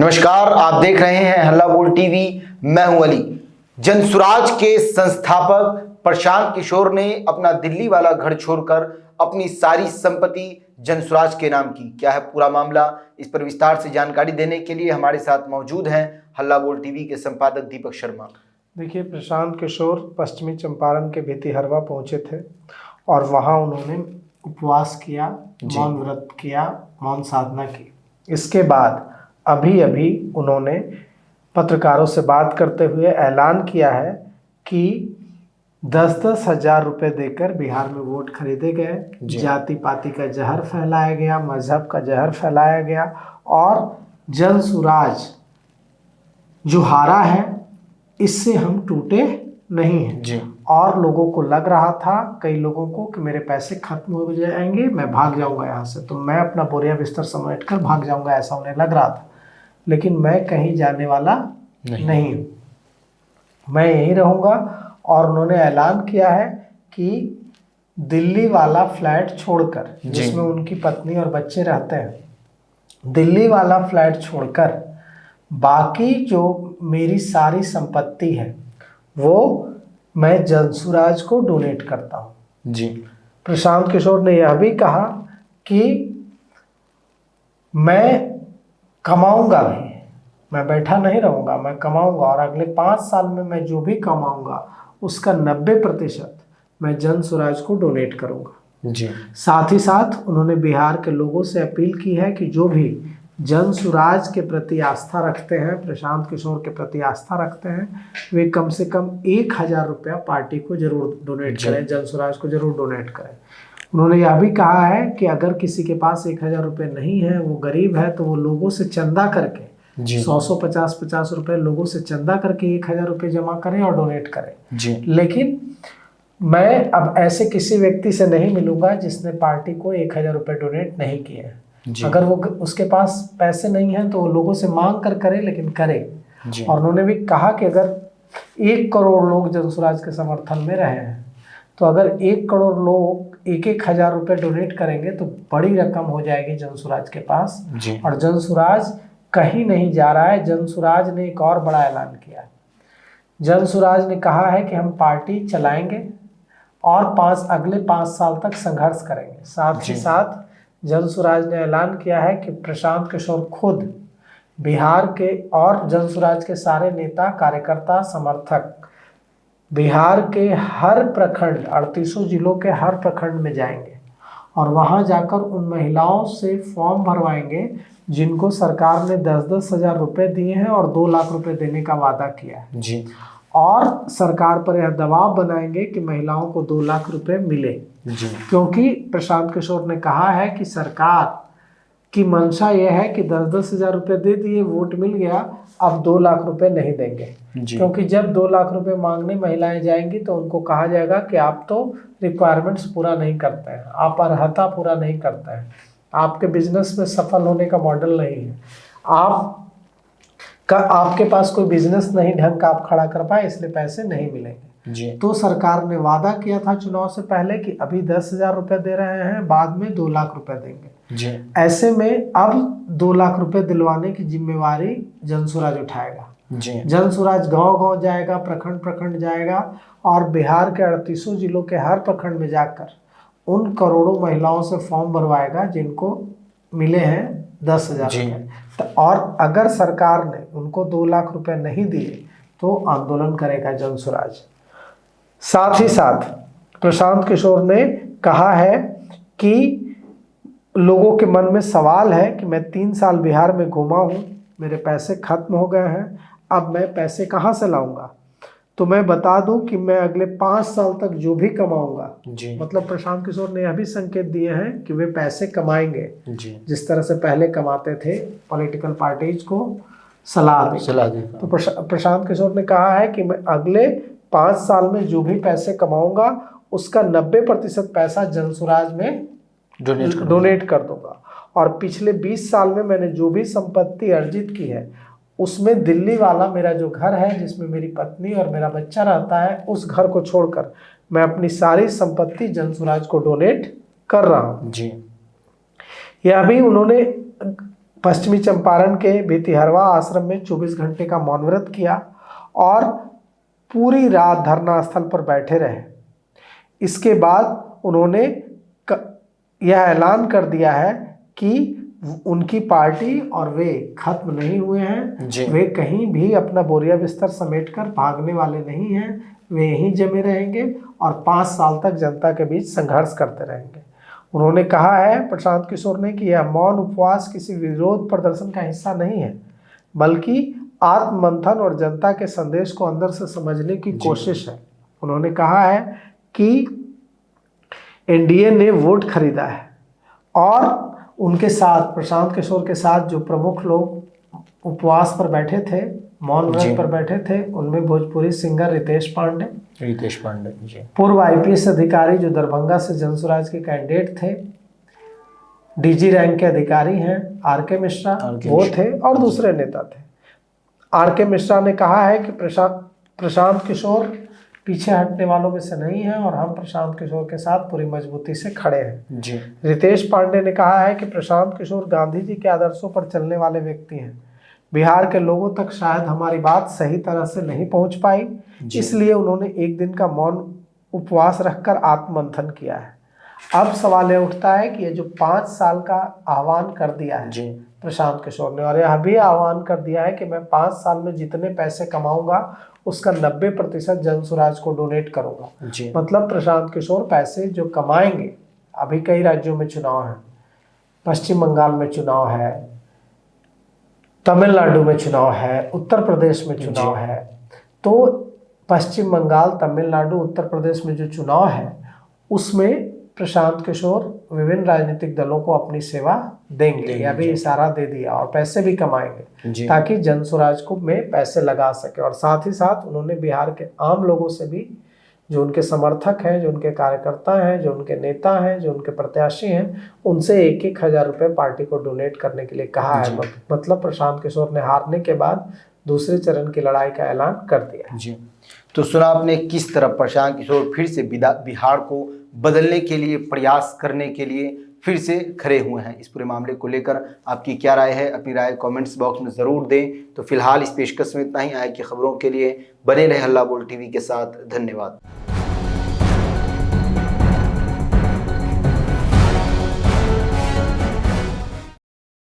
नमस्कार, आप देख रहे हैं हल्ला बोल टीवी। मैं हूं अली। जनसुराज के संस्थापक प्रशांत किशोर ने अपना दिल्ली वाला घर छोड़कर अपनी सारी संपत्ति जनसुराज के नाम की। क्या है पूरा मामला, इस पर विस्तार से जानकारी देने के लिए हमारे साथ मौजूद हैं हल्ला बोल टीवी के संपादक दीपक शर्मा। देखिए, प्रशांत किशोर पश्चिमी चंपारण के भितिहरवा पहुंचे थे और वहां उन्होंने उपवास किया, मौन व्रत किया, मौन साधना की। इसके बाद अभी उन्होंने पत्रकारों से बात करते हुए ऐलान किया है कि 10-10 हजार रुपये देकर बिहार में वोट खरीदे गए, जाति पाति का जहर फैलाया गया, मजहब का जहर फैलाया गया और जनसुराज जो हारा है इससे हम टूटे नहीं हैं। और लोगों को लग रहा था, कई लोगों को, कि मेरे पैसे खत्म हो जाएंगे, मैं भाग जाऊंगा यहाँ से, तो मैं अपना बोरिया बिस्तर समेट कर भाग जाऊंगा, ऐसा उन्हें लग रहा था। लेकिन मैं कहीं जाने वाला नहीं हूँ, मैं यहीं रहूँगा। और उन्होंने ऐलान किया है कि दिल्ली वाला फ्लैट छोड़कर, जिसमें उनकी पत्नी और बच्चे रहते हैं, दिल्ली वाला फ्लैट छोड़कर बाकी जो मेरी सारी संपत्ति है वो मैं जनसुराज को डोनेट करता हूँ। प्रशांत किशोर ने यह भी कहा कि मैं कमाऊंगा भी, मैं बैठा नहीं रहूंगा, मैं कमाऊंगा और अगले 5 साल में मैं जो भी कमाऊंगा उसका 90% मैं जनसुराज को डोनेट करूंगा। साथ ही साथ उन्होंने बिहार के लोगों से अपील की है कि जो भी जनसुराज के प्रति आस्था रखते हैं, प्रशांत किशोर के प्रति आस्था रखते हैं, वे कम से कम 1000 रुपया पार्टी को जरूर डोनेट करें, जनसुराज को जरूर डोनेट करें। उन्होंने यह भी कहा है कि अगर किसी के पास 1000 रुपये नहीं है, वो गरीब है, तो वो लोगों से चंदा करके 100 50 रुपए लोगों से चंदा करके 1000 रुपये जमा करें और डोनेट करें। लेकिन मैं अब ऐसे किसी व्यक्ति से नहीं मिलूंगा जिसने पार्टी को 1000 रुपये डोनेट नहीं किए हैं। अगर वो उसके पास पैसे नहीं हैं तो वो लोगों से मांग कर करे, लेकिन करे। और उन्होंने भी कहा कि अगर 1 करोड़ लोग जनसुराज के समर्थन में रहे हैं, तो अगर 1 करोड़ लोग 1-1000 रुपये डोनेट करेंगे तो बड़ी रकम हो जाएगी जनसुराज के पास। और जनसुराज कहीं नहीं जा रहा है। जनसुराज ने एक और बड़ा ऐलान किया। जनसुराज ने कहा है कि हम पार्टी चलाएंगे और अगले 5 साल तक संघर्ष करेंगे। साथ ही साथ जनसुराज ने ऐलान किया है कि प्रशांत किशोर खुद बिहार के और जनसुराज के सारे नेता, कार्यकर्ता, समर्थक बिहार के हर प्रखंड, 38 जिलों के हर प्रखंड में जाएंगे और वहां जाकर उन महिलाओं से फॉर्म भरवाएंगे जिनको सरकार ने 10-10 हजार रुपये दिए हैं और 2 लाख रुपए देने का वादा किया है। और सरकार पर यह दबाव बनाएंगे कि महिलाओं को 2 लाख रुपए मिले, क्योंकि प्रशांत किशोर ने कहा है कि सरकार की मंशा यह है कि 10-10 हजार रुपये दे दिए, वोट मिल गया, अब 2 लाख रुपए नहीं देंगे। क्योंकि जब 2 लाख रुपए मांगने महिलाएं जाएंगी तो उनको कहा जाएगा कि आप तो रिक्वायरमेंट्स पूरा नहीं करते हैं, आप अर्हता पूरा नहीं करते हैं, आपके बिजनेस में सफल होने का मॉडल नहीं है, आपके पास कोई बिजनेस नहीं ढंग का आप खड़ा कर पाए, इसलिए पैसे नहीं मिलेंगे। तो सरकार ने वादा किया था चुनाव से पहले कि अभी 10,000 रुपए दे रहे हैं, बाद में 2 लाख रुपए देंगे। ऐसे में अब 2 लाख रुपए दिलवाने की जिम्मेवारी जनसुराज उठाएगा। जनसुराज गांव-गांव जाएगा, प्रखंड जाएगा और बिहार के 38 जिलों के हर प्रखंड में जाकर उन करोड़ों महिलाओं से फॉर्म भरवाएगा जिनको मिले हैं 10,000 रुपए। और अगर सरकार ने उनको 2 लाख रुपए नहीं दिए तो आंदोलन करेगा जनसुराज। साथ ही साथ प्रशांत किशोर ने कहा है कि लोगों के मन में सवाल है कि मैं 3 साल बिहार में घूमा हूँ, मेरे पैसे खत्म हो गए हैं, अब मैं पैसे कहाँ से लाऊंगा। तो मैं बता दूं कि मैं अगले 5 साल तक जो भी कमाऊंगा, मतलब प्रशांत किशोर ने यह भी संकेत दिए हैं कि वे पैसे कमाएंगे जिस तरह से पहले कमाते थे, पॉलिटिकल पार्टीज को सलाह दी। तो प्रशांत किशोर ने कहा है कि मैं अगले 5 साल में जो भी पैसे कमाऊंगा उसका 90% पैसा जनसुराज में डोनेट कर दूंगा। और पिछले 20 साल में मैंने जो भी संपत्ति अर्जित की है उसमें दिल्ली वाला मेरा जो घर है जिसमें मेरी पत्नी और मेरा बच्चा रहता है, उस घर को छोड़कर मैं अपनी सारी संपत्ति जनसुराज को डोनेट कर रहा हूँ। यह भी उन्होंने पश्चिमी चंपारण के भितिहरवा आश्रम में 24 घंटे का मौन व्रत किया और पूरी रात धरना स्थल पर बैठे रहे। इसके बाद उन्होंने यह ऐलान कर दिया है कि उनकी पार्टी और वे खत्म नहीं हुए हैं, वे कहीं भी अपना बोरिया बिस्तर समेटकर भागने वाले नहीं हैं, वे यहीं जमे रहेंगे और 5 साल तक जनता के बीच संघर्ष करते रहेंगे। उन्होंने कहा है प्रशांत किशोर ने कि यह मौन उपवास किसी विरोध प्रदर्शन का हिस्सा नहीं है, बल्कि आत्ममंथन और जनता के संदेश को अंदर से समझने की कोशिश है। उन्होंने कहा है कि एनडीए ने वोट खरीदा है और उनके साथ प्रशांत किशोर के साथ जो प्रमुख लोग उपवास पर बैठे थे, मौन व्रत पर बैठे थे, उनमें भोजपुरी सिंगर रितेश पांडे जी, पूर्व आईपीएस अधिकारी जो दरभंगा से जनसुराज के कैंडिडेट थे, डीजी रैंक के अधिकारी हैं आरके मिश्रा, वो थे और दूसरे नेता थे। आरके मिश्रा ने कहा है कि प्रशांत किशोर पीछे हटने वालों में से नहीं है और हम प्रशांत किशोर के साथ पूरी मजबूती से खड़े हैं जी। रितेश पांडे ने कहा है कि प्रशांत किशोर गांधी जी के आदर्शों पर चलने वाले व्यक्ति हैं। बिहार के लोगों तक शायद हमारी बात सही तरह से नहीं पहुंच पाई, इसलिए उन्होंने एक दिन का मौन उपवास रखकर आत्ममंथन किया है। अब सवाल यह उठता है कि ये जो 5 साल का आह्वान कर दिया है प्रशांत किशोर ने, और यह भी आह्वान कर दिया है कि मैं 5 साल में जितने पैसे कमाऊंगा उसका 90% जनसुराज को डोनेट करूंगा। मतलब प्रशांत किशोर पैसे जो कमाएंगे, अभी कई राज्यों में चुनाव है, पश्चिम बंगाल में चुनाव है, तमिलनाडु में चुनाव है, उत्तर प्रदेश में चुनाव है, तो पश्चिम बंगाल, तमिलनाडु, उत्तर प्रदेश में जो चुनाव है उसमें प्रशांत किशोर विभिन्न राजनीतिक दलों को अपनी सेवा देंगे, या भी इशारा दे दिया, और पैसे भी कमाएंगे ताकि जनसुराज को में पैसे लगा सके। और साथ ही साथ उन्होंने बिहार के आम लोगों से भी, जो उनके समर्थक हैं, जो उनके कार्यकर्ता हैं, जो उनके नेता हैं, जो उनके प्रत्याशी हैं, उनसे 1-1 हज़ार रुपये पार्टी को डोनेट करने के लिए कहा है। मतलब प्रशांत किशोर ने हारने के बाद दूसरे चरण की लड़ाई का ऐलान कर दिया जी। तो सुना आपने किस तरह प्रशांत किशोर फिर से बिहार को बदलने के लिए, प्रयास करने के लिए फिर से खड़े हुए हैं। इस पूरे मामले को लेकर आपकी क्या राय है? अपनी राय कमेंट्स बॉक्स में ज़रूर दें। तो फिलहाल इस पेशकश में इतना ही। आए की खबरों के लिए बने रहे हल्ला बोल टीवी के साथ। धन्यवाद।